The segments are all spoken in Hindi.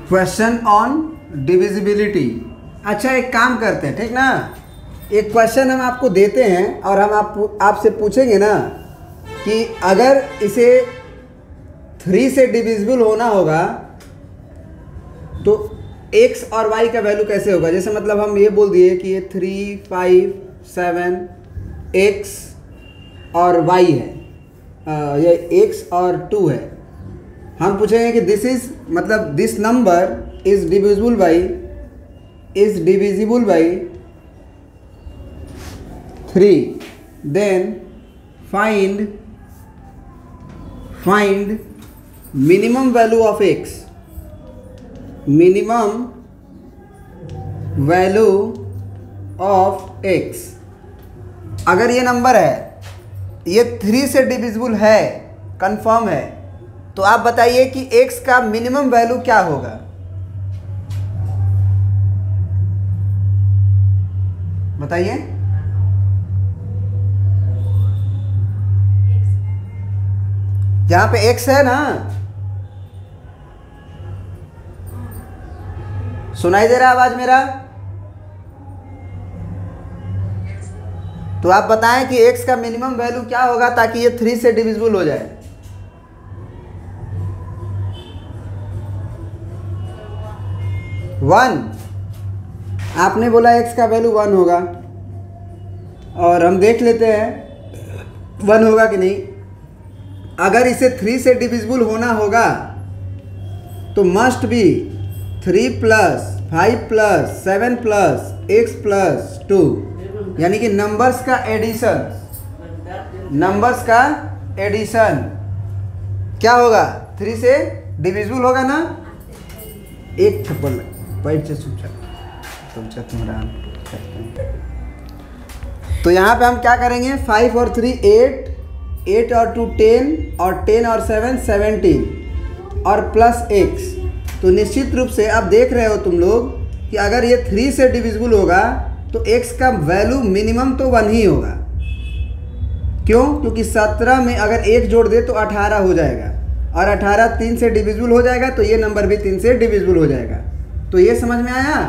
Question on divisibility. अच्छा एक काम करते हैं, ठीक ना, एक क्वेश्चन हम आपको देते हैं और हम आपसे पूछेंगे ना कि अगर इसे 3 से डिविजिबल होना होगा तो x और y का वैल्यू कैसे होगा। जैसे मतलब हम ये बोल दिए कि ये 3, 5, 7 x और y है, ये x और 2 है। हम पूछेंगे कि दिस इज मतलब this number is divisible by 3, then find minimum value of x, minimum value of x। अगर ये नंबर है, ये 3 से डिविजिबल है, कंफर्म है, तो आप बताइए कि x का मिनिमम वैल्यू क्या होगा। बताइए। यहाँ पे x है ना, सुनाई दे रहा है आवाज मेरा? तो आप बताएं कि x का मिनिमम वैल्यू क्या होगा ताकि ये 3 से डिविजिबल हो जाए। वन। आपने बोला x का वैल्यू 1 होगा और हम देख लेते हैं 1 होगा कि नहीं। अगर इसे 3 से डिविजिबल होना होगा तो मस्ट बी 3 + 5 + 7 + x + 2, यानी कि नंबर्स का एडिशन क्या होगा, 3 से डिविजिबल होगा ना। एक थप्पड़ बैठ से तो यहाँ पे हम क्या करेंगे, 5 और 3 8, 8 और 2 10 और 10 और 7 17 और प्लस x। तो निश्चित रूप से आप देख रहे हो तुम लोग कि अगर ये 3 से डिविजिबल होगा तो x का वैल्यू मिनिमम तो 1 ही होगा। क्यों? क्योंकि 17 में अगर 1 जोड़ दे तो 18 हो जाएगा और 18 3 से डिविजिबल हो जाएगा तो ये नंबर भी 3 से डिविजिबल हो जाएगा। तो ये समझ में आया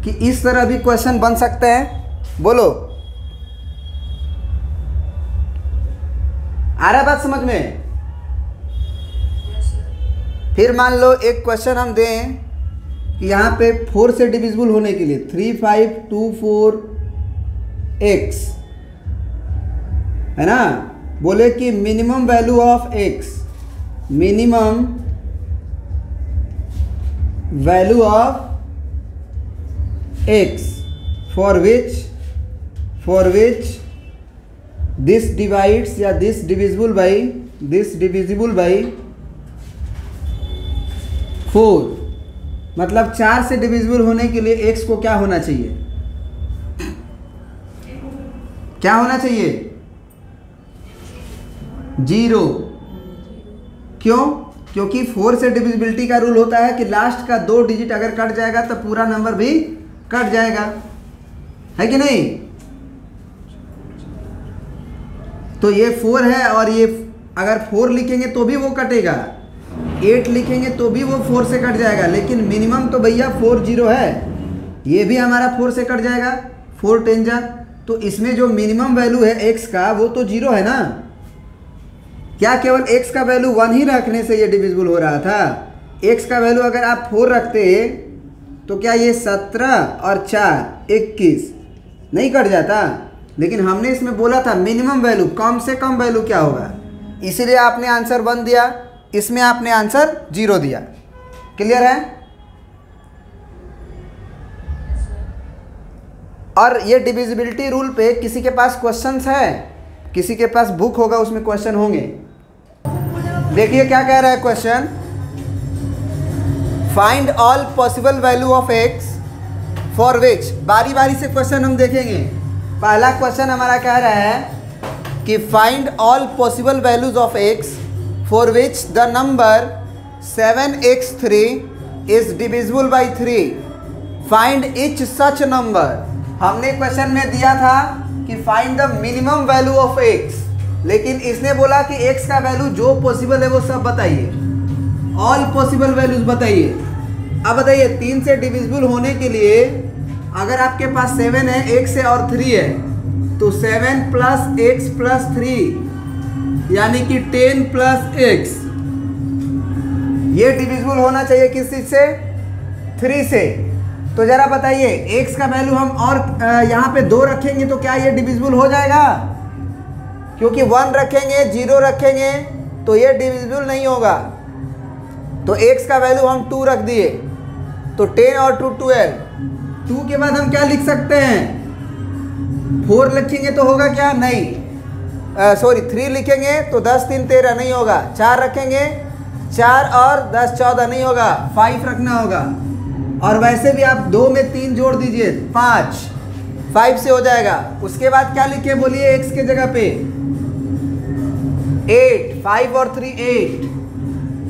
कि इस तरह भी क्वेश्चन बन सकते हैं। बोलो, आ रहा बात समझ में? फिर मान लो एक क्वेश्चन हम दें कि यहाँ पे 4 से डिविजिबल होने के लिए 3 5 2 4 x है ना। बोले कि minimum value of x, minimum value of x for which this divides या दिस डिविजिबल बाई 4। मतलब 4 से डिविजिबल होने के लिए x को क्या होना चाहिए, क्या होना चाहिए, 0। क्यों? क्योंकि 4 से डिविजिबिलिटी का रूल होता है कि लास्ट का 2 डिजिट अगर कट जाएगा तो पूरा नंबर भी कट जाएगा, है कि नहीं। तो ये 4 है और ये अगर 4 लिखेंगे तो भी वो कटेगा, 8 लिखेंगे तो भी वो 4 से कट जाएगा, लेकिन मिनिमम तो भैया 4 0 है, ये भी हमारा 4 से कट जाएगा, 4 10 जा। तो इसमें जो मिनिमम वैल्यू है x का वो तो 0 है ना। क्या केवल x का वैल्यू 1 ही रखने से ये डिविजिबल हो रहा था? x का वैल्यू अगर आप 4 रखते तो क्या ये 17 और 4 21 नहीं कट जाता? लेकिन हमने इसमें बोला था मिनिमम वैल्यू, कम से कम वैल्यू क्या होगा, इसीलिए आपने आंसर 1 दिया, इसमें आपने आंसर 0 दिया। क्लियर है? और ये डिविजिबिलिटी रूल पे किसी के पास क्वेश्चंस है? किसी के पास बुक होगा उसमें क्वेश्चन होंगे। देखिए क्या कह रहा है question, find all possible value of x for which. बारी बारी से क्वेश्चन हम देखेंगे। पहला क्वेश्चन हमारा कह रहा है कि find all possible values of x for which the number 7x3 is divisible by 3। Find etch such number. हमने क्वेश्चन में दिया था कि find the minimum value of x, लेकिन इसने बोला कि x का वैल्यू जो पॉसिबल है वो सब बताइए, ऑल पॉसिबल वैल्यूज बताइए। अब बताइए 3 से डिविजिबल होने के लिए अगर आपके पास 7 है, x है और 3 है, तो 7 + x + 3 यानी कि 10 + x, ये डिविजिबल होना चाहिए किस चीज से? 3 से। तो जरा बताइए x का वैल्यू हम और यहाँ पे 2 रखेंगे तो क्या ये डिविजिबल हो जाएगा? क्योंकि 1 रखेंगे 0 रखेंगे तो ये डिविजिबल नहीं होगा। तो x का वैल्यू हम 2 रख दिए, तो 10 और 2 12। 2 के बाद हम क्या लिख सकते हैं? 4 लिखेंगे तो होगा क्या? नहीं, सॉरी 3 लिखेंगे तो 10 3 13 नहीं होगा। 4 रखेंगे, 4 और 10 14 नहीं होगा, 5 रखना होगा। और वैसे भी आप 2 में 3 जोड़ दीजिए 5 से हो जाएगा। उसके बाद क्या लिखे बोलिए x के जगह पे? 8, 5 और 3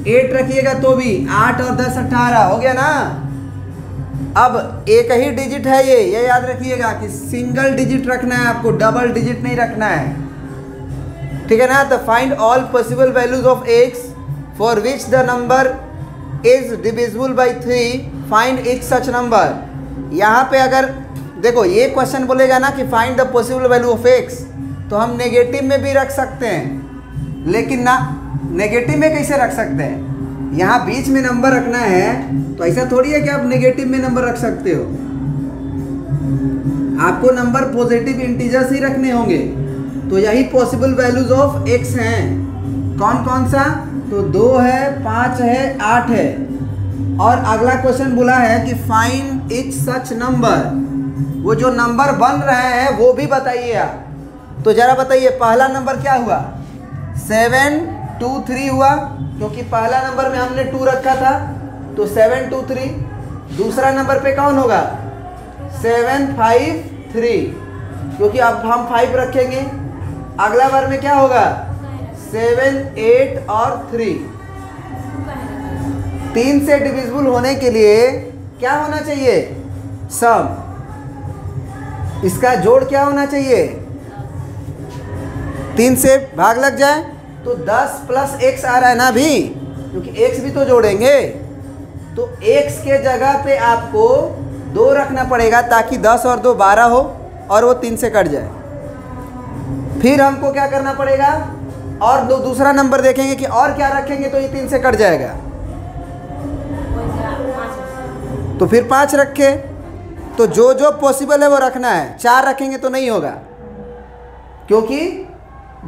8 रखिएगा तो भी 8 और 10 18 हो गया ना। अब एक ही डिजिट है ये याद रखिएगा कि सिंगल डिजिट रखना है आपको, डबल डिजिट नहीं रखना है, ठीक है ना। तो find all possible values of x for which the number is divisible by 3, find etch such number. यहाँ पे अगर देखो ये क्वेश्चन बोलेगा ना कि find the possible value of x, तो हम नेगेटिव में भी रख सकते हैं, लेकिन ना नेगेटिव में कैसे रख सकते हैं? यहाँ बीच में नंबर रखना है, तो ऐसा थोड़ी है कि आप नेगेटिव में नंबर रख सकते हो। आपको नंबर पॉजिटिव इंटीजर्स ही रखने होंगे। तो यही पॉसिबल वैल्यूज ऑफ x हैं। कौन कौन सा? तो 2 है, 5 है, 8 है। और अगला क्वेश्चन बोला है कि फाइंड इच सच नंबर, वो जो नंबर बन रहे हैं वो भी बताइए आप। तो जरा बताइए पहला नंबर क्या हुआ? 7 2 3 हुआ, क्योंकि पहला नंबर में हमने 2 रखा था, तो 7 2 3। दूसरा नंबर पे कौन होगा? 7 5 3, क्योंकि अब हम 5 रखेंगे। अगला बार में क्या होगा? 7 8 और 3। 3 से डिविजिबल होने के लिए क्या होना चाहिए? सम। इसका जोड़ क्या होना चाहिए? 3 से भाग लग जाए तो 10 + x आ रहा है ना अभी, क्योंकि x भी तो जोड़ेंगे। तो x के जगह पे आपको 2 रखना पड़ेगा ताकि 10 और 2 12 हो और वो 3 से कट जाए। फिर हमको क्या करना पड़ेगा? और दूसरा नंबर देखेंगे कि और क्या रखेंगे तो ये 3 से कट जाएगा, तो फिर 5 रखे। तो जो जो पॉसिबल है वो रखना है। 4 रखेंगे तो नहीं होगा, क्योंकि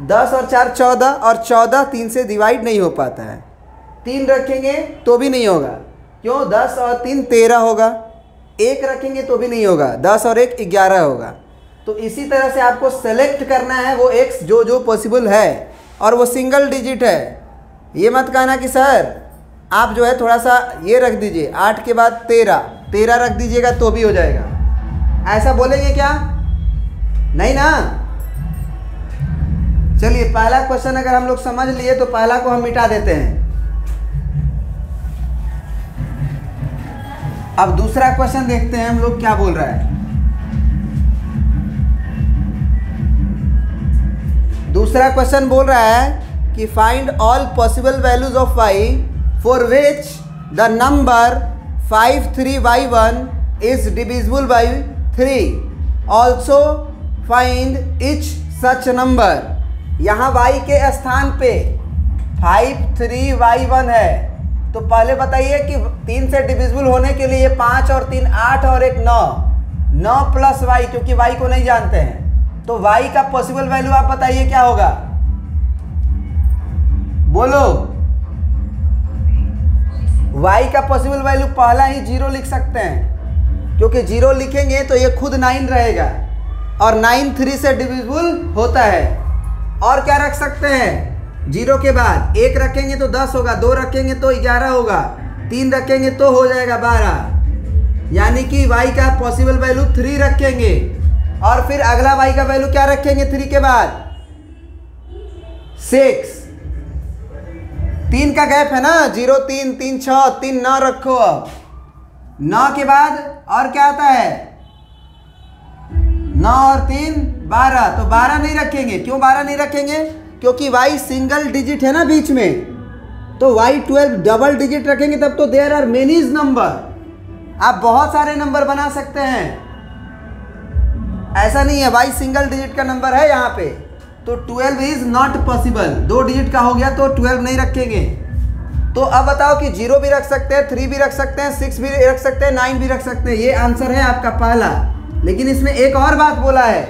10 और 4 14 और 14 3 से डिवाइड नहीं हो पाता है। 3 रखेंगे तो भी नहीं होगा, क्यों? 10 और 3 13 होगा। 1 रखेंगे तो भी नहीं होगा, 10 और 1 11 होगा। तो इसी तरह से आपको सेलेक्ट करना है वो x जो जो पॉसिबल है, और वो सिंगल डिजिट है। ये मत कहना कि सर आप जो है थोड़ा सा ये रख दीजिए, 8 के बाद 13 रख दीजिएगा तो भी हो जाएगा। ऐसा बोलेंगे क्या? नहीं ना। चलिए पहला क्वेश्चन अगर हम लोग समझ लिए तो पहला को हम मिटा देते हैं। अब दूसरा क्वेश्चन देखते हैं हम लोग क्या बोल रहा है। दूसरा क्वेश्चन बोल रहा है कि find all possible values of y for which the number 53y1 is divisible by 3, also find etch such number. यहाँ y के स्थान पे 53y1 है, तो पहले बताइए कि 3 से डिविजिबल होने के लिए 5 और 3 8 और 1 9 + y, क्योंकि y को नहीं जानते हैं। तो y का पॉसिबल वैल्यू आप बताइए क्या होगा? बोलो। y का पॉसिबल वैल्यू पहला ही 0 लिख सकते हैं, क्योंकि 0 लिखेंगे तो ये खुद 9 रहेगा, और 9 3 से डिविजिबल होता है। और क्या रख सकते हैं? 0 के बाद 1 रखेंगे तो 10 होगा, 2 रखेंगे तो 11 होगा, 3 रखेंगे तो हो जाएगा 12। यानी कि y का पॉसिबल वैल्यू 3 रखेंगे, और फिर अगला y का वैल्यू क्या रखेंगे 3 के बाद? 6। 3 का गैप है ना, 0 3 3 6 3 9 रखो। अब 9 के बाद और क्या आता है? 9 और 3 12, तो 12 नहीं रखेंगे। क्यों 12 नहीं रखेंगे? क्योंकि y सिंगल डिजिट है ना बीच में, तो y 12 डबल डिजिट रखेंगे तब तो देयर आर मेनी नंबर, आप बहुत सारे नंबर बना सकते हैं, ऐसा नहीं है y सिंगल डिजिट का नंबर है यहाँ पे, तो 12 इज नॉट पॉसिबल। 2 डिजिट का हो गया तो 12 नहीं रखेंगे। तो अब बताओ कि 0 भी रख सकते हैं, 3 भी रख सकते हैं, 6 भी रख सकते हैं, 9 भी रख सकते हैं। ये आंसर है आपका पहला। लेकिन इसमें एक और बात बोला है,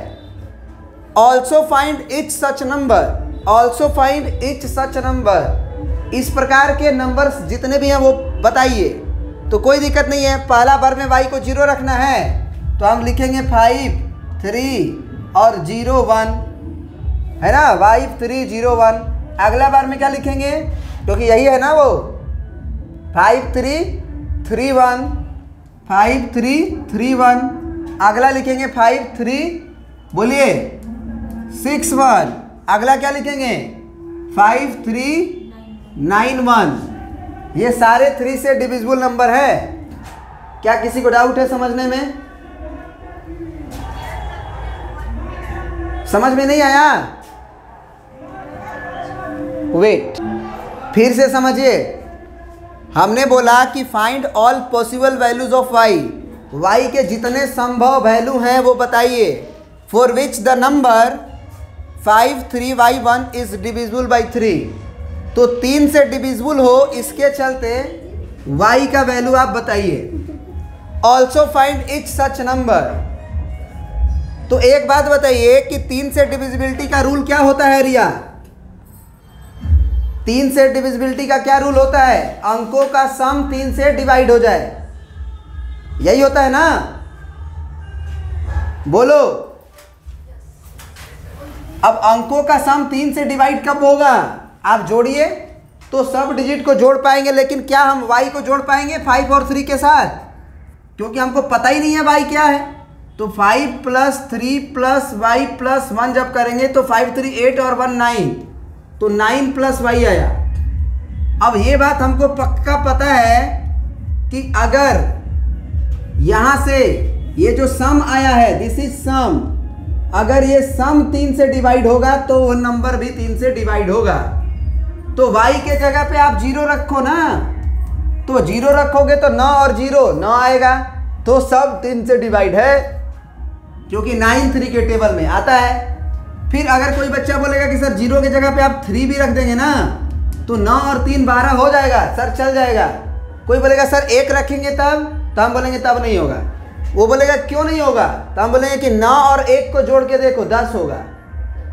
ऑल्सो फाइंड इच सच नंबर, ऑल्सो फाइंड इच सच नंबर। इस प्रकार के नंबर्स जितने भी हैं वो बताइए। तो कोई दिक्कत नहीं है, पहला बार में y को 0 रखना है तो हम लिखेंगे 5 3 और 0 1, है ना, 5 3 0 1। अगला बार में क्या लिखेंगे, क्योंकि यही है ना वो, 5 3 3 1, 5 3 3 1। अगला लिखेंगे 5 3, बोलिए 6 1। अगला क्या लिखेंगे 5 3 9 1। ये सारे 3 से डिविजिबल नंबर है। क्या किसी को डाउट है समझने में? समझ में नहीं आया? वेट, फिर से समझिए। हमने बोला कि find all possible values of y के जितने संभव वैल्यू हैं वो बताइए। For which the number 5 3 y 1 is divisible by 3। तो 3 से डिविजिबल हो, इसके चलते y का वैल्यू आप बताइए। ऑल्सो फाइंड इच सच नंबर। तो एक बात बताइए कि 3 से डिविजिबिलिटी का रूल क्या होता है रिया? 3 से डिविजिबिलिटी का क्या रूल होता है? अंकों का सम 3 से डिवाइड हो जाए, यही होता है ना? बोलो। अब अंकों का सम 3 से डिवाइड कब होगा? आप जोड़िए तो सब डिजिट को जोड़ पाएंगे, लेकिन क्या हम y को जोड़ पाएंगे 5 और 3 के साथ? क्योंकि हमको पता ही नहीं है y क्या है। तो 5 + 3 + y + 1 जब करेंगे तो 5 3 8 और 1 9, तो 9 + y आया। अब ये बात हमको पक्का पता है कि अगर यहाँ से ये जो सम आया है, दिस इज सम, अगर ये सम 3 से डिवाइड होगा तो वो नंबर भी 3 से डिवाइड होगा। तो y के जगह पे आप 0 रखो ना, तो 0 रखोगे तो 9 और 0 9 आएगा, तो सब 3 से डिवाइड है, क्योंकि 9 3 के टेबल में आता है। फिर अगर कोई बच्चा बोलेगा कि सर 0 की जगह पे आप 3 भी रख देंगे ना, तो 9 और 3 12 हो जाएगा सर, चल जाएगा। कोई बोलेगा सर 1 रखेंगे तब, तो हम बोलेंगे तब नहीं होगा। वो बोलेगा क्यों नहीं होगा, तो हम बोलेंगे कि 9 और 1 को जोड़ के देखो 10 होगा,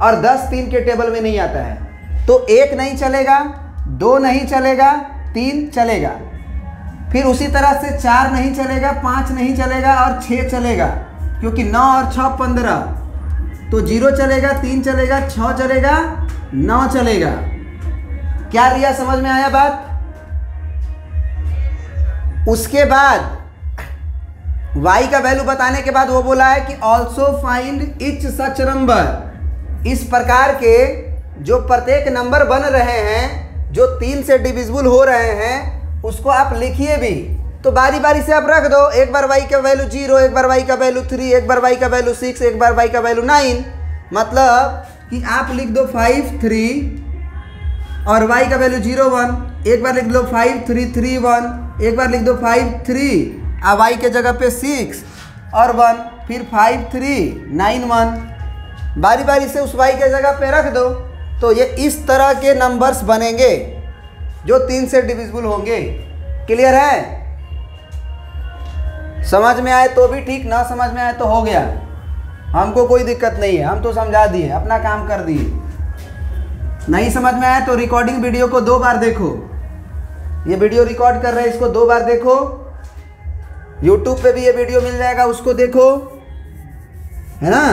और 10 3 के टेबल में नहीं आता है। तो 1 नहीं चलेगा, 2 नहीं चलेगा, 3 चलेगा। फिर उसी तरह से 4 नहीं चलेगा, 5 नहीं चलेगा और 6 चलेगा, क्योंकि 9 और 6 15। तो 0 चलेगा, 3 चलेगा, 6 चलेगा, 9 चलेगा। क्या रिया समझ में आया बात? उसके बाद y का वैल्यू बताने के बाद वो बोला है कि ऑल्सो फाइंड इच सच नंबर। इस प्रकार के जो प्रत्येक नंबर बन रहे हैं, जो 3 से डिविजिबल हो रहे हैं, उसको आप लिखिए भी। तो बारी बारी से आप रख दो, एक बार y का वैल्यू 0, एक बार y का वैल्यू 3, एक बार y का वैल्यू 6, एक बार y का वैल्यू 9। मतलब कि आप लिख दो 5 3 और y का वैल्यू 0 1, एक बार लिख दो 5 3 3 1, एक बार लिख दो 5 3 और y के जगह पे 6 और 1, फिर 5 3 9 1। बारी बारी से उस y के जगह पे रख दो, तो ये इस तरह के नंबर्स बनेंगे जो 3 से डिविजिबल होंगे। क्लियर है? समझ में आए तो भी ठीक, ना समझ में आए तो हो गया, हमको कोई दिक्कत नहीं है, हम तो समझा दिए, अपना काम कर दिए। नहीं समझ में आया तो रिकॉर्डिंग वीडियो को 2 बार देखो। ये वीडियो रिकॉर्ड कर रहे हैं, इसको 2 बार देखो। YouTube पे भी ये वीडियो मिल जाएगा, उसको देखो, है ना।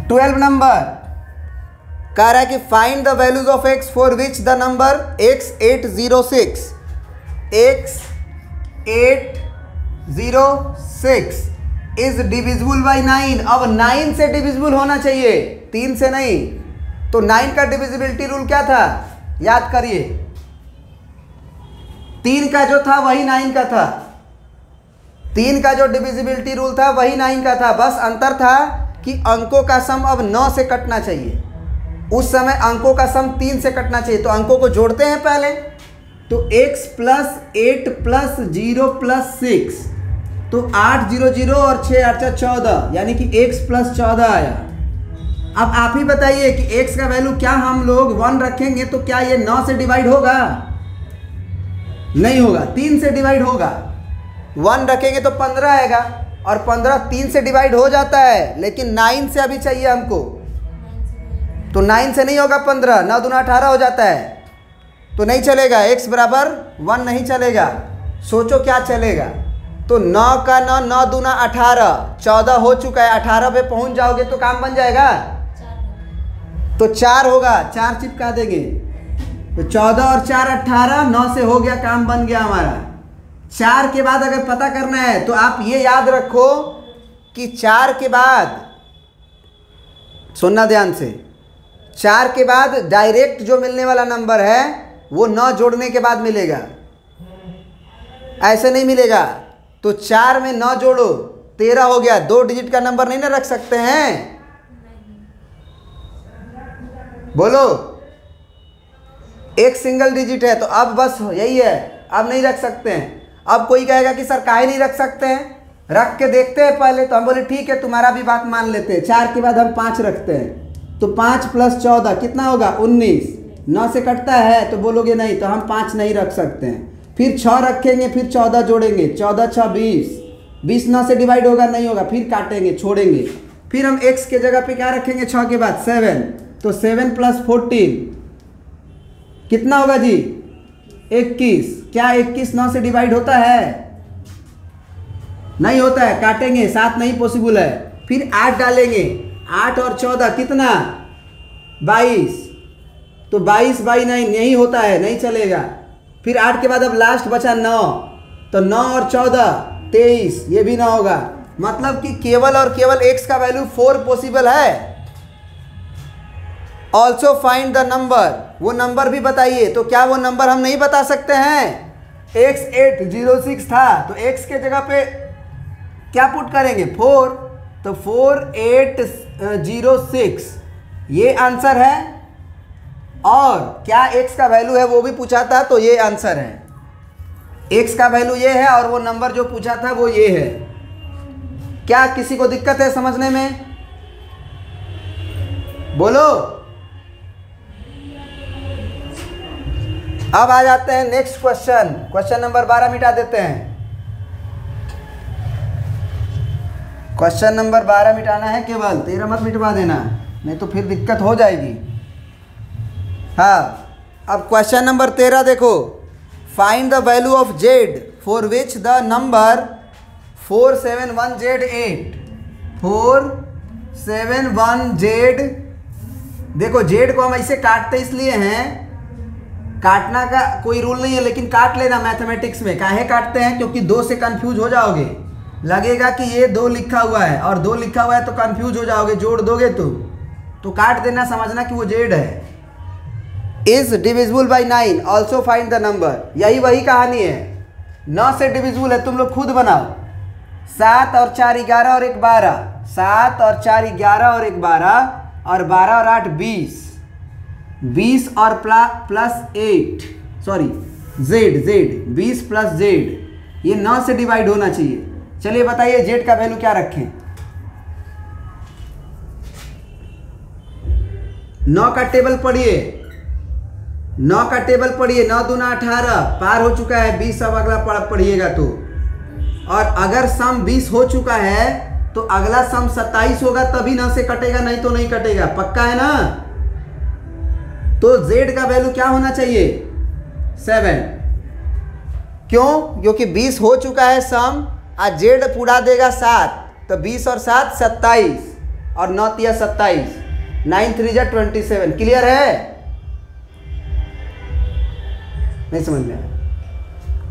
12 नंबर कह रहा है कि find the values of x for which the number x806 is divisible by 9। अब 9 से डिविजिबल होना चाहिए, 3 से नहीं। तो 9 का डिविजिबिलिटी रूल क्या था, याद करिए। 3 का जो था वही 9 का था, 3 का जो डिविजिबिलिटी रूल था वही 9 का था। बस अंतर था कि अंकों का सम अब 9 से कटना चाहिए। उस समय अंकों का सम 3 से कटना चाहिए। तो अंकों को जोड़ते हैं पहले, तो x प्लस 8 प्लस 0 प्लस 6, तो 8 0 0 और 6 8 14, यानी कि x प्लस 14 आया। अब आप ही बताइए कि x का वैल्यू क्या हम लोग 1 रखेंगे तो क्या ये 9 से डिवाइड होगा? नहीं होगा, 3 से डिवाइड होगा। 1 रखेंगे तो 15 आएगा, और 15 3 से डिवाइड हो जाता है, लेकिन 9 से अभी चाहिए हमको, तो 9 से नहीं होगा 15, 9 दूना 18 हो जाता है, तो नहीं चलेगा। x बराबर 1 नहीं चलेगा। सोचो क्या चलेगा? तो 9 का 9, 9 दूना 18, 14 हो चुका है, 18 पे पहुंच जाओगे तो काम बन जाएगा, तो 4 होगा, 4 चिपका देंगे, तो 14 और 4 18, 9 से हो गया, काम बन गया हमारा। 4 के बाद अगर पता करना है तो आप ये याद रखो कि 4 के बाद, सुनना ध्यान से, 4 के बाद डायरेक्ट जो मिलने वाला नंबर है वो 9 जोड़ने के बाद मिलेगा, ऐसे नहीं मिलेगा। तो 4 में 9 जोड़ो, 13 हो गया। 2 डिजिट का नंबर नहीं ना रख सकते हैं, बोलो। एक सिंगल डिजिट है, तो अब बस यही है, अब नहीं रख सकते हैं। अब कोई कहेगा कि सर काहे नहीं रख सकते हैं, रख के देखते हैं पहले, तो हम बोले ठीक है, तुम्हारा भी बात मान लेते हैं। 4 के बाद हम 5 रखते हैं, तो 5 प्लस 14 कितना होगा? 19। 9 से कटता है तो बोलोगे नहीं, तो हम 5 नहीं रख सकते हैं। फिर 6 रखेंगे, फिर 14 जोड़ेंगे, 14 6 20, 20 9 से डिवाइड होगा, नहीं होगा, फिर काटेंगे, छोड़ेंगे। फिर हम x के जगह पे क्या रखेंगे? 6 के बाद 7, तो 7 प्लस 14 कितना होगा जी? 21। क्या 21 9 से डिवाइड होता है? नहीं होता है, काटेंगे, 7 नहीं पॉसिबल है। फिर 8 डालेंगे, 8 और 14 कितना? 22, तो 22 बाई 9 यही होता है, नहीं चलेगा। फिर 8 के बाद अब लास्ट बचा 9, तो 9 और 14 23, ये भी ना होगा। मतलब कि केवल और केवल x का वैल्यू 4 पॉसिबल है। ऑल्सो फाइंड द नंबर, वो नंबर भी बताइए। तो क्या वो नंबर हम नहीं बता सकते हैं? x 806 था, तो x के जगह पे क्या पुट करेंगे? 4, तो 4806 ये आंसर है। और क्या x का वैल्यू है वो भी पूछा था, तो ये आंसर है। x का वैल्यू ये है और वो नंबर जो पूछा था वो ये है। क्या किसी को दिक्कत है समझने में? बोलो। अब आ जाते हैं नेक्स्ट क्वेश्चन, क्वेश्चन नंबर 12 मिटा देते हैं। क्वेश्चन नंबर 12 मिटाना है केवल, 13 मत मिटवा देना, नहीं तो फिर दिक्कत हो जाएगी। हाँ, अब क्वेश्चन नंबर 13 देखो। Find the value of z for which the number 471z8, 471z, देखो z को हम ऐसे काटते इसलिए हैं, काटना का कोई रूल नहीं है, लेकिन काट लेना मैथमेटिक्स में। काहे काटते हैं? क्योंकि 2 से कंफ्यूज हो जाओगे, लगेगा कि ये 2 लिखा हुआ है और 2 लिखा हुआ है तो कंफ्यूज हो जाओगे, जोड़ दोगे तो काट देना, समझना कि वो z है। Is divisible by 9, also find the number, यही वही कहानी है। 9 से डिविजिबल है, तुम लोग खुद बनाओ। 7 और 4 11 और 1 12, 7 और 4 11 और 1 12, और 12 और 8 20, 20 और plus 8, sorry z 20 plus z, ये 9 से डिवाइड होना चाहिए। चलिए बताइए z का वैल्यू क्या रखें? 9 का टेबल पढ़िए, 9 का टेबल पढ़िए। 9 दूना 18, पार हो चुका है 20, अब अगला पढ़िएगा तो। और अगर सम 20 हो चुका है तो अगला सम 27 होगा, तभी 9 से कटेगा, नहीं तो नहीं कटेगा। पक्का है ना? तो z का वैल्यू क्या होना चाहिए? 7। क्यों? क्योंकि 20 हो चुका है सम, आज z पूरा देगा 7, तो 20 और 7 27, और 9 तिया 27, 9 3 जा 27। क्लियर है? नहीं समझ में?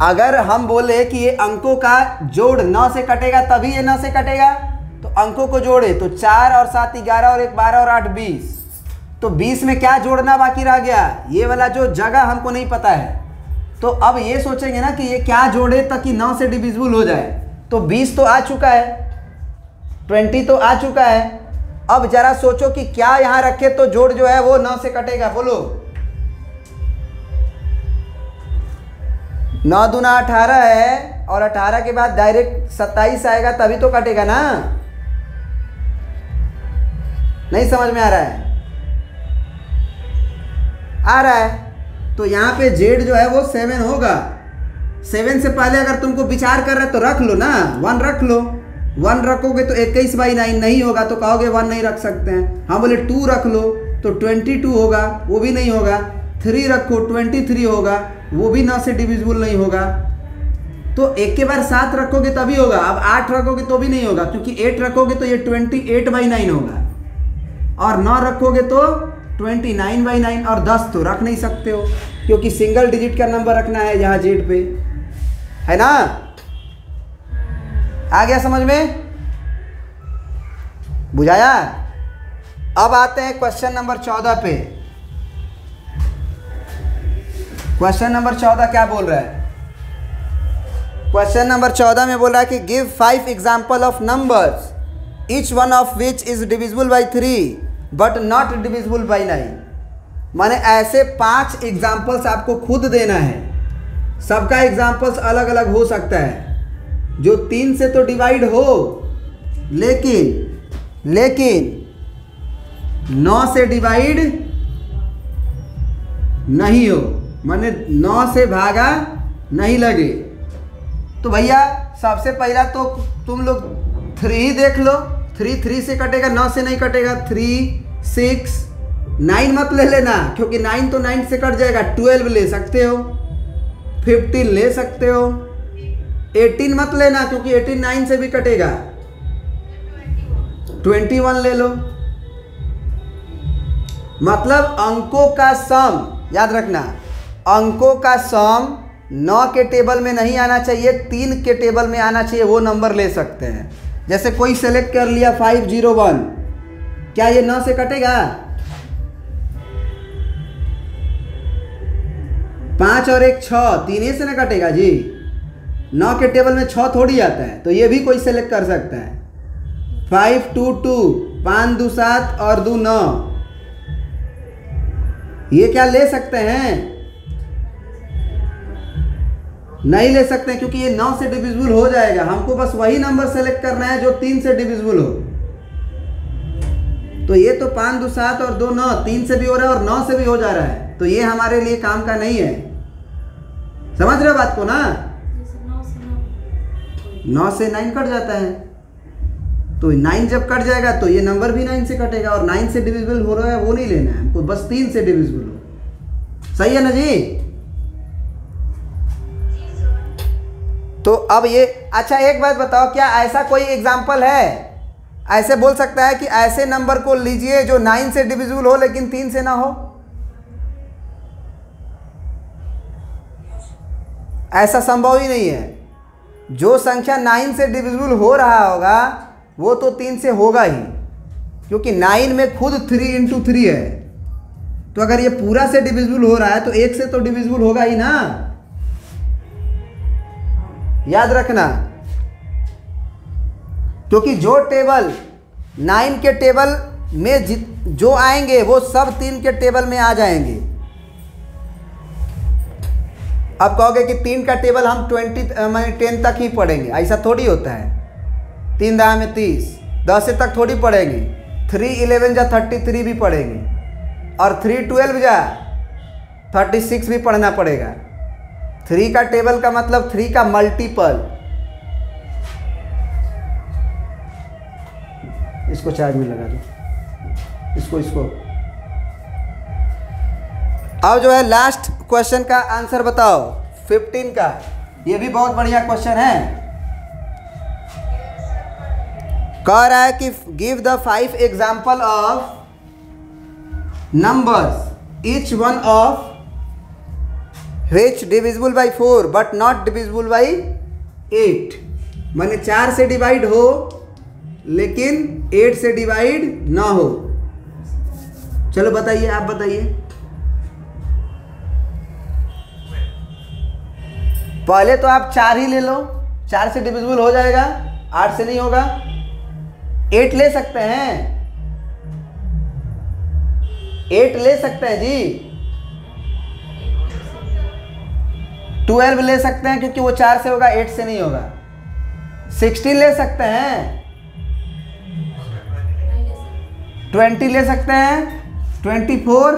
अगर हम बोले कि ये अंकों का जोड़ 9 से कटेगा, तभी ये 9 से कटेगा, तो अंकों को जोड़े, तो 4 और 7 11 और 1 12 और 8 20, तो 20 में क्या जोड़ना बाकी रह गया? ये वाला जो जगह हमको नहीं पता है। तो अब ये सोचेंगे ना कि ये क्या जोड़े ताकि 9 से डिविजिबल हो जाए। तो 20 तो आ चुका है, 20 तो आ चुका है। अब जरा सोचो कि क्या यहाँ रखे तो जोड़ जो है वो 9 से कटेगा। बोलो। 9 दूना 18 है और 18 के बाद डायरेक्ट 27 आएगा तभी तो कटेगा ना। नहीं समझ में आ रहा है? आ रहा है। तो यहाँ पे जेड जो है वो 7 होगा। 7 से पहले अगर तुमको विचार कर रहे तो रख लो ना, 1 रख लो। 1 रखोगे तो 21/9 नहीं होगा तो कहोगे 1 नहीं रख सकते हैं। हाँ बोले 2 रख लो तो 22 होगा, वो भी नहीं होगा। 3 रखो 23 होगा, वो भी 9 से डिविजिबल नहीं होगा। तो एक के बार 7 रखोगे तभी होगा। अब 8 रखोगे तो भी नहीं होगा, क्योंकि 8 रखोगे तो ये 28/9 होगा, और 9 रखोगे तो 29/9, और 10 तो रख नहीं सकते हो क्योंकि सिंगल डिजिट का नंबर रखना है यहाँ जेड पे, है ना। आ गया समझ में? बुझाया? अब आते हैं क्वेश्चन नंबर 14 पे। क्वेश्चन नंबर 14 क्या बोल रहा है? क्वेश्चन नंबर 14 में बोल रहा है कि give 5 example of numbers each one of which is divisible by 3 but not divisible by 9। माने ऐसे 5 एग्जाम्पल्स आपको खुद देना है। सबका एग्जाम्पल्स अलग अलग हो सकता है। जो 3 से तो डिवाइड हो, लेकिन 9 से डिवाइड नहीं हो, माने 9 से भागा नहीं लगे। तो भैया सबसे पहला तो तुम लोग 3 ही देख लो। 3 से कटेगा, 9 से नहीं कटेगा। 3, 6, 9 मत ले लेना, क्योंकि 9 तो 9 से कट जाएगा। 12 ले सकते हो, 15 ले सकते हो। 18 मत लेना, क्योंकि 18 9 से भी कटेगा। 21 ले लो। मतलब अंकों का सम, याद रखना, अंकों का सम 9 के टेबल में नहीं आना चाहिए, 3 के टेबल में आना चाहिए, वो नंबर ले सकते हैं। जैसे कोई सेलेक्ट कर लिया 501, क्या ये 9 से कटेगा? 5 और 1 6, 3 से ना कटेगा जी। 9 के टेबल में 6 थोड़ी आता है, तो ये भी कोई सेलेक्ट कर सकता है। 5 2 2, 5 2 7 और 2 9, ये क्या ले सकते हैं? नहीं ले सकते हैं, क्योंकि ये 9 से डिविजिबल हो जाएगा। हमको बस वही नंबर सेलेक्ट करना है जो 3 से डिविजिबल हो। तो ये तो 5 2 7 और 2 9, 3 से भी हो रहा है और 9 से भी हो जा रहा है, तो ये हमारे लिए काम का नहीं है। समझ रहे हो बात को ना? 9 से 9 कट जाता है, तो 9 जब कट जाएगा तो ये नंबर भी 9 से कटेगा, और 9 से डिविजिबल हो रहा है वो नहीं लेना है हमको, बस 3 से डिविजिबल हो। सही है ना जी? तो अब ये, अच्छा एक बात बताओ, क्या ऐसा कोई एग्जाम्पल है, ऐसे बोल सकता है कि ऐसे नंबर को लीजिए जो 9 से डिविजिबल हो लेकिन 3 से ना हो? ऐसा संभव ही नहीं है। जो संख्या 9 से डिविजिबल हो रहा होगा वो तो 3 से होगा ही, क्योंकि 9 में खुद 3 × 3 है। तो अगर ये पूरा से डिविजिबल हो रहा है तो 1 से तो डिविजिबल होगा ही ना। याद रखना, क्योंकि जो टेबल 9 के टेबल में जो आएंगे वो सब 3 के टेबल में आ जाएंगे। अब कहोगे कि 3 का टेबल हम 10 तक ही पढ़ेंगे, ऐसा थोड़ी होता है। 3 दाह में 30, 10 से तक थोड़ी पढ़ेंगे। 3 11 जा 33 भी पढ़ेंगे, और 3 12 जा 36 भी पढ़ना पड़ेगा। 3 का टेबल का मतलब 3 का मल्टीपल। इसको चार्ज में लगा दो, इसको। अब जो है लास्ट क्वेश्चन का आंसर बताओ, 15 का। ये भी बहुत बढ़िया क्वेश्चन है। कह रहा है कि give the 5 example of numbers each one of which divisible by 4 but not divisible by 8। माने 4 से डिवाइड हो लेकिन 8 से डिवाइड ना हो। चलो बताइए, आप बताइए। पहले तो आप 4 ही ले लो, 4 से डिविजिबल हो जाएगा, 8 से नहीं होगा। 8 ले सकते हैं, 8 ले सकते हैं जी। 12 ले सकते हैं क्योंकि वो 4 से होगा, 8 से नहीं होगा। 16 ले सकते हैं, 20 ले सकते हैं, 24,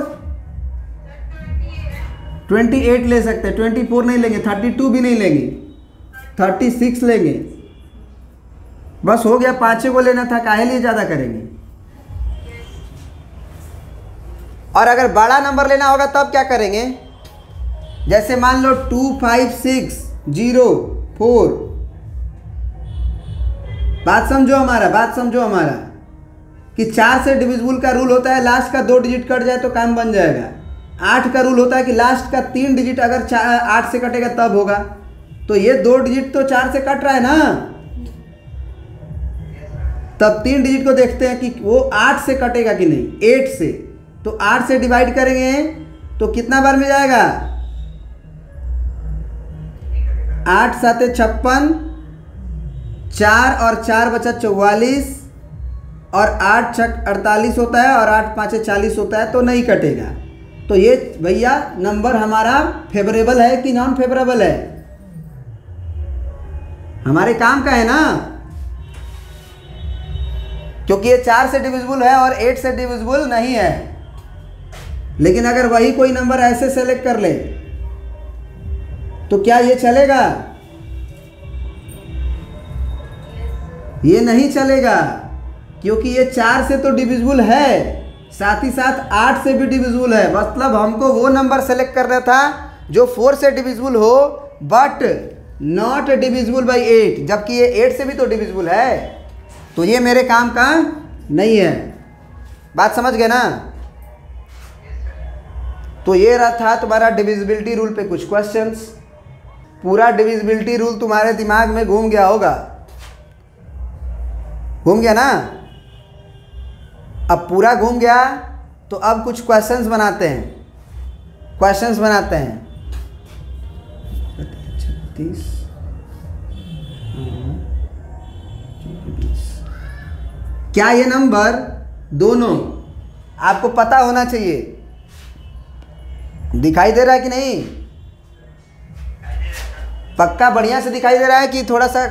28 ले सकते हैं। 24 नहीं लेंगे, 32 भी नहीं लेंगे, 36 लेंगे। बस हो गया, 5 को लेना था, काहे लिए ज़्यादा करेंगे। और अगर बड़ा नंबर लेना होगा तब क्या करेंगे, जैसे मान लो 2 5 6 0 4। बात समझो हमारा कि 4 से डिविजिबल का रूल होता है लास्ट का 2 डिजिट कट जाए तो काम बन जाएगा। 8 का रूल होता है कि लास्ट का 3 डिजिट अगर 8 से कटेगा तब होगा। तो ये 2 डिजिट तो 4 से कट रहा है ना, तब 3 डिजिट को देखते हैं कि वो 8 से कटेगा कि नहीं। 8 से, तो 8 से डिवाइड करेंगे तो कितना बार में जाएगा, 8 7 56, 4 और 4 बचा 44, और 8 6 48 होता है, और 8 5 40 होता है, तो नहीं कटेगा। तो ये भैया नंबर हमारा फेवरेबल है कि नॉन फेवरेबल है, हमारे काम का है ना, क्योंकि ये 4 से डिविजिबल है और 8 से डिविजिबल नहीं है। लेकिन अगर वही कोई नंबर ऐसे सेलेक्ट कर ले तो क्या ये चलेगा, ये नहीं चलेगा, क्योंकि ये 4 से तो डिविजिबल है, साथ ही साथ 8 से भी डिविजिबल है। मतलब हमको वो नंबर सेलेक्ट करना था जो 4 से डिविजिबल हो बट नॉट डिविजिबल बाई 8, जबकि ये 8 से भी तो डिविजिबल है। तो ये मेरे काम का नहीं है। बात समझ गए ना। तो ये रहा था तुम्हारा डिविजिबिलिटी रूल पे कुछ क्वेश्चंस। पूरा डिविजिबिलिटी रूल तुम्हारे दिमाग में घूम गया होगा, घूम गया ना। अब पूरा घूम गया तो अब कुछ क्वेश्चंस बनाते हैं, क्वेश्चंस बनाते हैं। 36 क्या ये नंबर दोनों आपको पता होना चाहिए, दिखाई दे रहा है कि नहीं, पक्का बढ़िया से दिखाई दे रहा है कि थोड़ा सा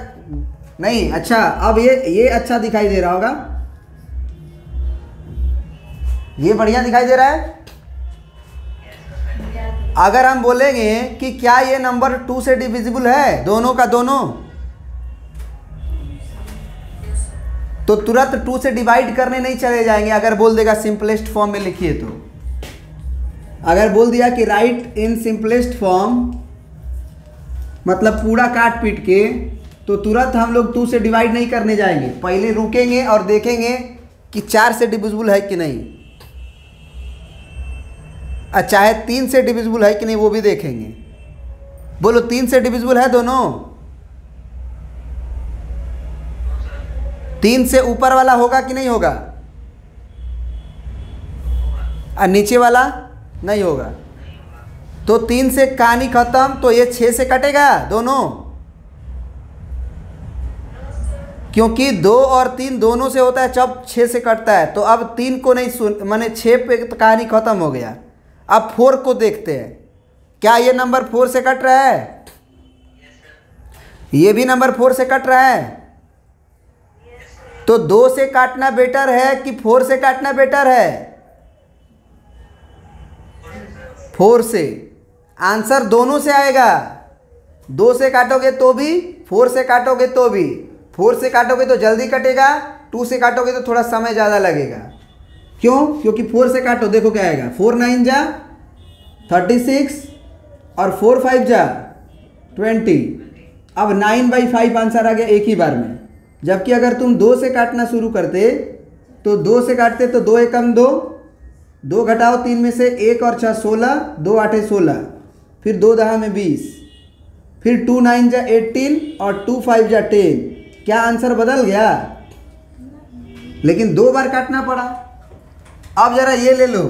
नहीं। अच्छा, अब ये अच्छा दिखाई दे रहा होगा, ये बढ़िया दिखाई दे रहा है। अगर हम बोलेंगे कि क्या ये नंबर 2 से डिविजिबल है, दोनों का दोनों, तो तुरंत 2 से डिवाइड करने नहीं चले जाएंगे। अगर बोल देगा सिंपलेस्ट फॉर्म में लिखिए, तो अगर बोल दिया कि राइट इन सिंपलेस्ट फॉर्म, मतलब पूरा काट पीट के, तो तुरंत हम लोग 2 से डिवाइड नहीं करने जाएंगे, पहले रुकेंगे और देखेंगे कि 4 से डिविजिबल है कि नहीं, चाहे 3 से डिविजिबल है कि नहीं वो भी देखेंगे। बोलो 3 से डिविजिबल है दोनों, 3 से ऊपर वाला होगा कि नहीं होगा, और नीचे वाला नहीं होगा। तो 3 से कहानी खत्म, तो ये 6 से कटेगा दोनों, क्योंकि 2 और 3 दोनों से होता है जब 6 से कटता है। तो अब 3 को नहीं सुन, माने 6 पे तो कहानी खत्म हो गया। अब 4 को देखते हैं, क्या ये नंबर 4 से कट रहा है, ये भी नंबर 4 से कट रहा है। तो 2 से काटना बेटर है कि 4 से काटना बेटर है, 4 से। आंसर दोनों से आएगा, 2 से काटोगे तो भी, 4 से काटोगे तो भी। 4 से काटोगे तो जल्दी कटेगा, 2 से काटोगे तो थोड़ा समय ज़्यादा लगेगा। क्यों? क्योंकि 4 से काटो, देखो क्या आएगा, 4 9 जा 36 और 4 5 जा 20। अब 9/5 आंसर आ गया एक ही बार में। जबकि अगर तुम 2 से काटना शुरू करते तो 2 से काटते तो 2 एकम 2, 2 घटाओ 3 में से 1 और 6 16, 2 8 16, फिर 2 10 में 20, फिर 2 9 जा 18 और 2 5 जा 10। क्या आंसर बदल गया? लेकिन 2 बार काटना पड़ा। अब जरा ये ले लो,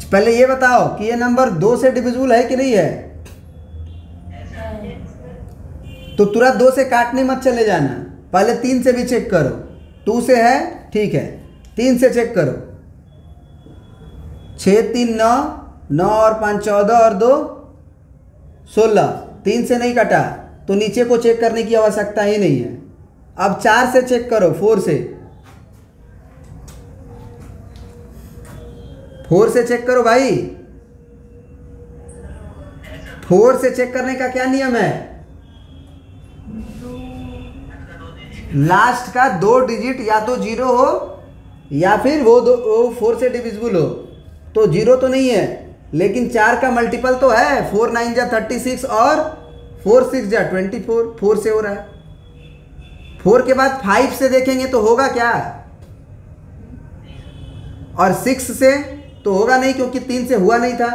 पहले ये बताओ कि ये नंबर 2 से डिविजिबल है कि नहीं है। तो तुरंत 2 से काटने मत चले जाना। पहले 3 से भी चेक करो। 2 से है, ठीक है, 3 से चेक करो। 6 3 9, 9 और 5 14 और 2 16, 3 से नहीं कटा तो नीचे को चेक करने की आवश्यकता ही नहीं है। अब 4 से चेक करो, 4 से, 4 से चेक करो भाई। 4 से चेक करने का क्या नियम है? लास्ट का 2 डिजिट या तो 0 हो या फिर वो 4 से डिविजिबल हो। तो 0 तो नहीं है, लेकिन 4 का मल्टीपल तो है। 4 9 जा 36 और 4 6 जा 24, 4 से हो रहा है। 4 के बाद 5 से देखेंगे तो होगा क्या? और 6 से तो होगा नहीं, क्योंकि 3 से हुआ नहीं था,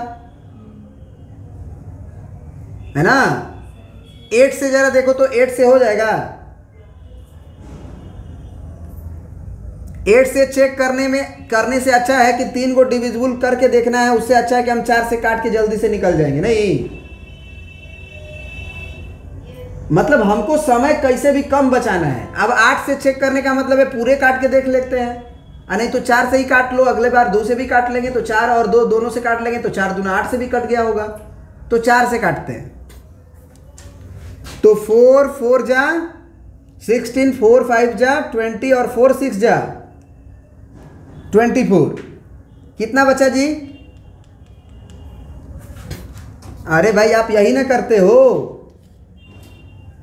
है ना। 8 से जरा देखो तो 8 से हो जाएगा। 8 से चेक करने से अच्छा है कि 3 को डिविजिबल करके देखना है। उससे अच्छा है कि हम 4 से काट के जल्दी से निकल जाएंगे। नहीं, मतलब हमको समय कैसे भी कम बचाना है। अब 8 से चेक करने का मतलब है पूरे काट के देख लेते हैं, नहीं तो 4 से ही काट लो। अगले बार 2 से भी काट लेंगे तो 4 और 2 दोनों से काट लेंगे तो 4 दूना 8 से भी कट गया होगा। तो 4 से काटते हैं। तो 4 4 जा 16, 4 5 जा 20 और 4 6 जा 24। कितना बचा जी? अरे भाई आप यही ना करते हो,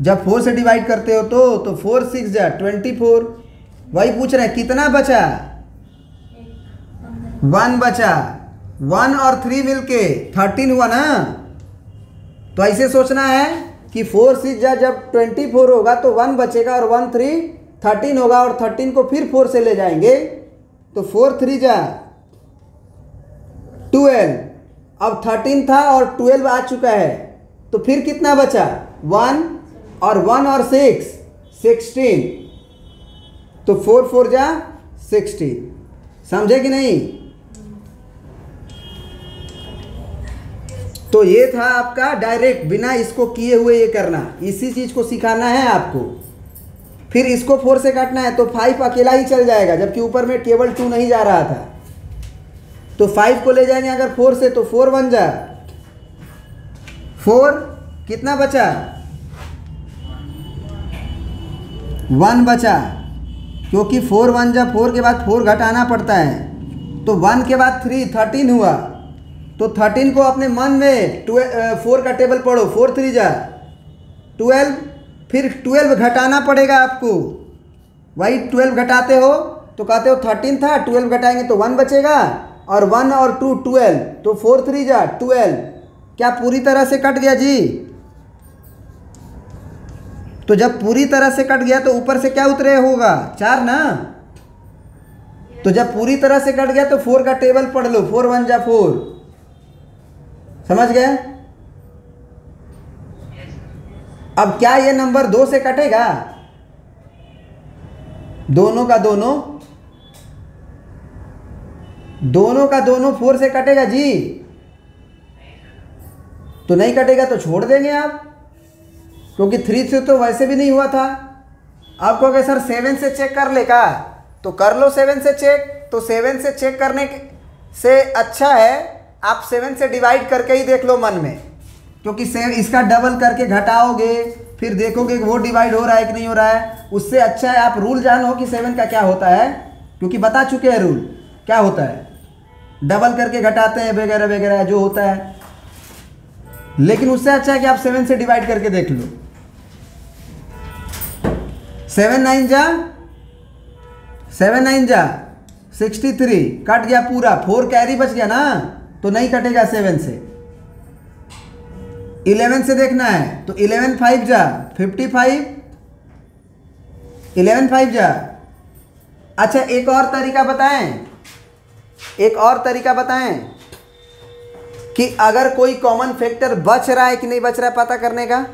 जब 4 से डिवाइड करते हो तो 4 6 जा 24। वही पूछ रहे हैं कितना बचा? 1 बचा। 1 और 3 मिलके 13 हुआ ना। तो ऐसे सोचना है कि 4 6 जा जब 24 होगा तो 1 बचेगा और 1 3 13 होगा और 13 को फिर 4 से ले जाएंगे तो 4 3 जा 12। अब 13 था और 12 आ चुका है तो फिर कितना बचा? 1 और 6 16। तो 4 4 जा 16। समझे कि नहीं? तो ये था आपका डायरेक्ट, बिना इसको किए हुए ये करना। इसी चीज को सिखाना है आपको। फिर इसको 4 से काटना है तो 5 अकेला ही चल जाएगा, जबकि ऊपर में केवल 2 नहीं जा रहा था। तो 5 को ले जाएंगे अगर 4 से तो 4 बन जा 4। कितना बचा? 1 बचा, क्योंकि 4 1 जा 4 के बाद 4 घटाना पड़ता है। तो 1 के बाद 3 13 हुआ। तो 13 को अपने मन में 4 का टेबल पढ़ो। 4 3 जा 12, फिर 12 घटाना पड़ेगा आपको। वही 12 घटाते हो तो कहते हो 13 था, 12 घटाएंगे तो 1 बचेगा और 1 और 2 12। तो 4 3 जा 12। क्या पूरी तरह से कट गया जी? तो जब पूरी तरह से कट गया तो ऊपर से क्या उतरे होगा? 4 ना। तो जब पूरी तरह से कट गया तो 4 का टेबल पढ़ लो। 4 1 जा 4। समझ गए? अब क्या ये नंबर 2 से कटेगा? दोनों का दोनों 4 से कटेगा जी? तो नहीं कटेगा तो छोड़ देंगे आप, क्योंकि 3 से तो वैसे भी नहीं हुआ था। आप कहोगे सर 7 से चेक कर ले का? तो कर लो 7 से चेक। तो 7 से चेक करने से अच्छा है आप 7 से डिवाइड करके ही देख लो मन में, क्योंकि इसका डबल करके घटाओगे फिर देखोगे कि वो डिवाइड हो रहा है कि नहीं हो रहा है। उससे अच्छा है आप रूल जानो कि 7 का क्या होता है, क्योंकि बता चुके हैं रूल क्या होता है। डबल करके घटाते हैं वगैरह वगैरह जो होता है। लेकिन उससे अच्छा है कि आप 7 से डिवाइड करके देख लो। 7 9 जा 63, कट गया पूरा। 4 कैरी बच गया ना, तो नहीं कटेगा 7 से। 11 से देखना है तो 11 5 जा 55। 11 5 जा। अच्छा एक और तरीका बताएं कि अगर कोई कॉमन फैक्टर बच रहा है कि नहीं बच रहा है पता करने का।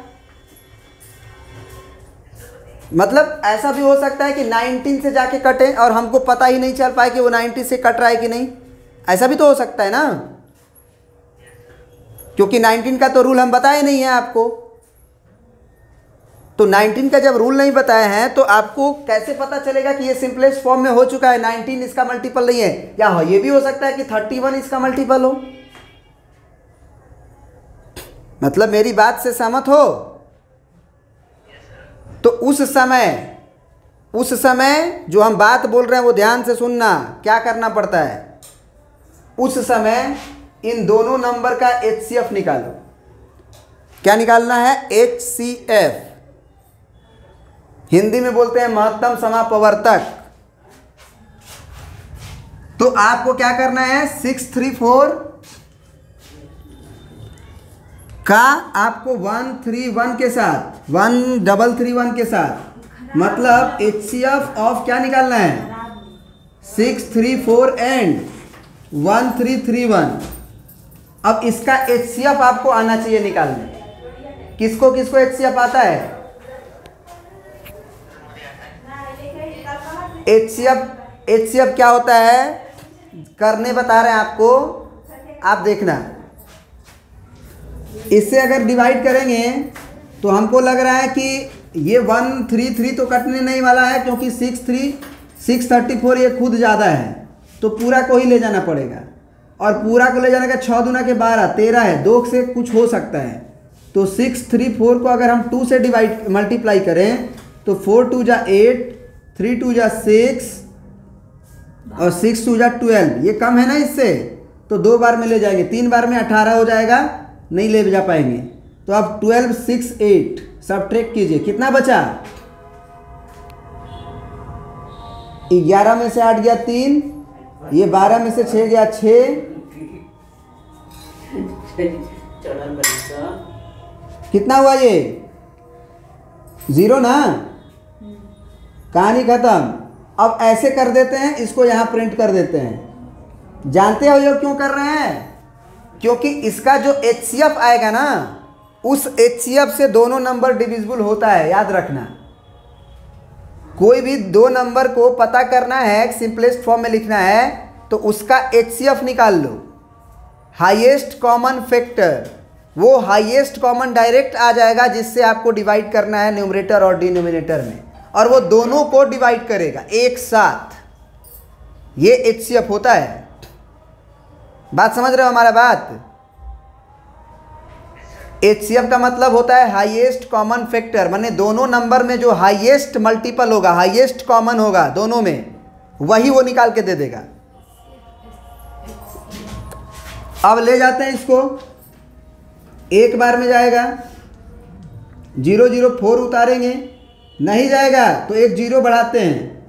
मतलब ऐसा भी हो सकता है कि 19 से जाके कटे और हमको पता ही नहीं चल पाए कि वो 90 से कट रहा है कि नहीं। ऐसा भी तो हो सकता है ना, क्योंकि 19 का तो रूल हम बताए नहीं है आपको। तो 19 का जब रूल नहीं बताया है तो आपको कैसे पता चलेगा कि ये सिंपलेस्ट फॉर्म में हो चुका है, 19 इसका मल्टीपल नहीं है। या हो ये भी हो सकता है कि 31 इसका मल्टीपल हो। मतलब मेरी बात से सहमत हो? तो उस समय जो हम बात बोल रहे हैं वो ध्यान से सुनना, क्या करना पड़ता है। उस समय इन दोनों नंबर का HCF निकालो। क्या निकालना है? HCF, हिंदी में बोलते हैं महत्तम समापवर्तक। तो आपको क्या करना है, 634 का आपको 131 के साथ 1331 के साथ मतलब HCF ऑफ क्या निकालना है, 634 एंड 1331। अब इसका HCF आपको आना चाहिए निकालने। किसको किसको HCF आता है? HCF क्या होता है करने बता रहे हैं आपको, आप देखना। इससे अगर डिवाइड करेंगे तो हमको लग रहा है कि ये 133 तो कटने नहीं वाला है, क्योंकि 634 ये खुद ज़्यादा है, तो पूरा को ही ले जाना पड़ेगा। और पूरा को ले जाने का 6 दूना के 12 13 है, 2 से कुछ हो सकता है। तो 634 को अगर हम 2 से मल्टीप्लाई करें तो 4 2 जा 8, 3 2 जा 6 और 6 2 जा 12। ये कम है ना इससे, तो 2 बार में ले जाएंगे, 3 बार में 18 हो जाएगा, नहीं ले जा पाएंगे। तो अब 12 6 8 सब्ट्रैक्ट कीजिए, कितना बचा? 11 में से 8 गया 3, ये 12 में से 6 गया 6, कितना हुआ ये? 0 ना। कहानी खत्म। अब ऐसे कर देते हैं, इसको यहाँ प्रिंट कर देते हैं। जानते हो ये क्यों कर रहे हैं? क्योंकि इसका जो HCF आएगा ना, उस HCF से दोनों नंबर डिविजिबल होता है, याद रखना। कोई भी दो नंबर को पता करना है, सिंपलेस्ट फॉर्म में लिखना है, तो उसका HCF निकाल लो, हाईएस्ट कॉमन फैक्टर। वो हाईएस्ट कॉमन डायरेक्ट आ जाएगा जिससे आपको डिवाइड करना है न्यूमरेटर और डिनोमिनेटर में, और वो दोनों को डिवाइड करेगा एक साथ। ये HCF होता है। बात समझ रहे हो हमारा बात? HCF का मतलब होता है हाईएस्ट कॉमन फैक्टर, माने दोनों नंबर में जो हाईएस्ट मल्टीपल होगा, हाईएस्ट कॉमन होगा दोनों में, वही वो निकाल के दे देगा। अब ले जाते हैं इसको, एक बार में जाएगा, 0 0 4 उतारेंगे, नहीं जाएगा तो एक 0 बढ़ाते हैं,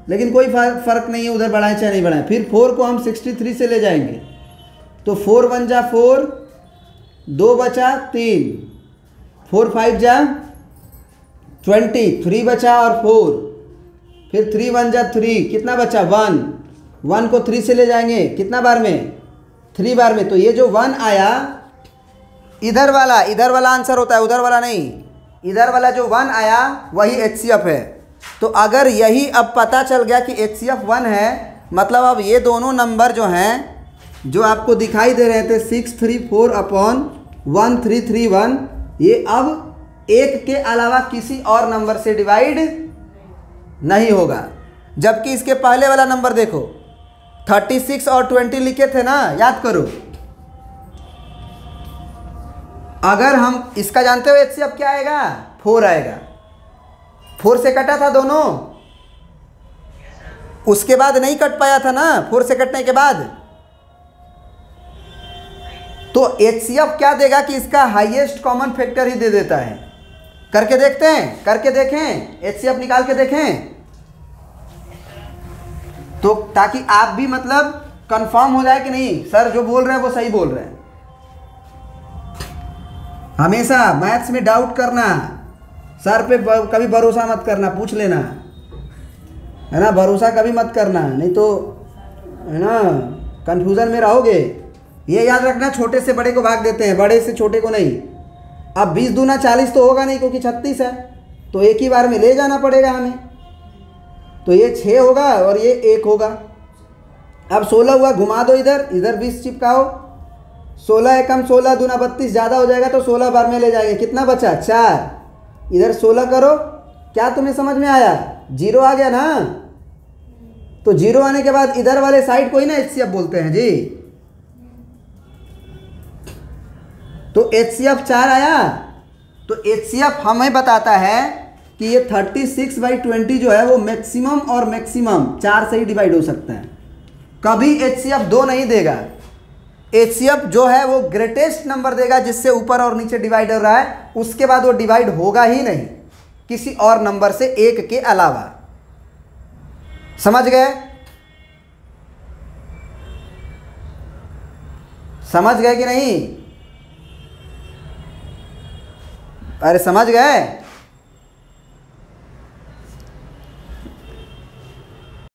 लेकिन कोई फर्क नहीं है उधर बढ़ाएं चाहे नहीं बढ़ाएं। फिर 4 को हम 63 से ले जाएंगे, तो 4 1 जा 4, 2 बचा 3, 4 5 जा 20, 3 बचा और 4, फिर 3 1 जा 3, कितना बचा 1, 1 को 3 से ले जाएंगे, कितना बार में? 3 बार में। तो ये जो 1 आया इधर वाला आंसर होता है, उधर वाला नहीं। इधर वाला जो 1 आया वही HCF है। तो अगर यही अब पता चल गया कि HCF 1 है, मतलब अब ये दोनों नंबर जो हैं, जो आपको दिखाई दे रहे थे 634/1331, ये अब एक के अलावा किसी और नंबर से डिवाइड नहीं होगा। जबकि इसके पहले वाला नंबर देखो, 36 और 20 लिखे थे ना, याद करो। अगर हम इसका जानते हो HCF क्या आएगा? 4 आएगा। 4 से कटा था दोनों, उसके बाद नहीं कट पाया था ना, 4 से कटने के बाद। तो HCF क्या देगा कि इसका हाईएस्ट कॉमन फैक्टर ही दे देता है। करके देखते हैं, करके देखें, HCF निकाल के देखें, तो ताकि आप भी मतलब कंफर्म हो जाए कि नहीं सर जो बोल रहे हैं वो सही बोल रहे हैं। हमेशा मैथ्स में डाउट करना, सर पे कभी भरोसा मत करना, पूछ लेना, है ना। भरोसा कभी मत करना, नहीं तो है ना कंफ्यूजन में रहोगे। ये याद रखना, छोटे से बड़े को भाग देते हैं, बड़े से छोटे को नहीं। अब 20 दूना 40 तो होगा नहीं, क्योंकि 36 है, तो एक ही बार में ले जाना पड़ेगा हमें। तो ये 6 होगा और ये 1 होगा। अब 16 हुआ, घुमा दो इधर, इधर 20 चिपकाओ, 16 एकम 16 दूना 32, ज़्यादा हो जाएगा तो 16 बार में ले जाएंगे। कितना बचा? 4। इधर 16 करो, क्या तुम्हें समझ में आया? 0 आ गया ना। तो 0 आने के बाद इधर वाले साइड को ही ना HCF बोलते हैं जी। तो HCF 4 आया। तो HCF हमें बताता है कि ये 36/20 जो है वो मैक्सिमम और मैक्सिमम 4 से ही डिवाइड हो सकता है, कभी HCF 2 नहीं देगा। HCF जो है वो ग्रेटेस्ट नंबर देगा जिससे ऊपर और नीचे डिवाइड हो रहा है, उसके बाद वो डिवाइड होगा ही नहीं किसी और नंबर से 1 के अलावा। समझ गए? समझ गए कि नहीं? अरे समझ गए?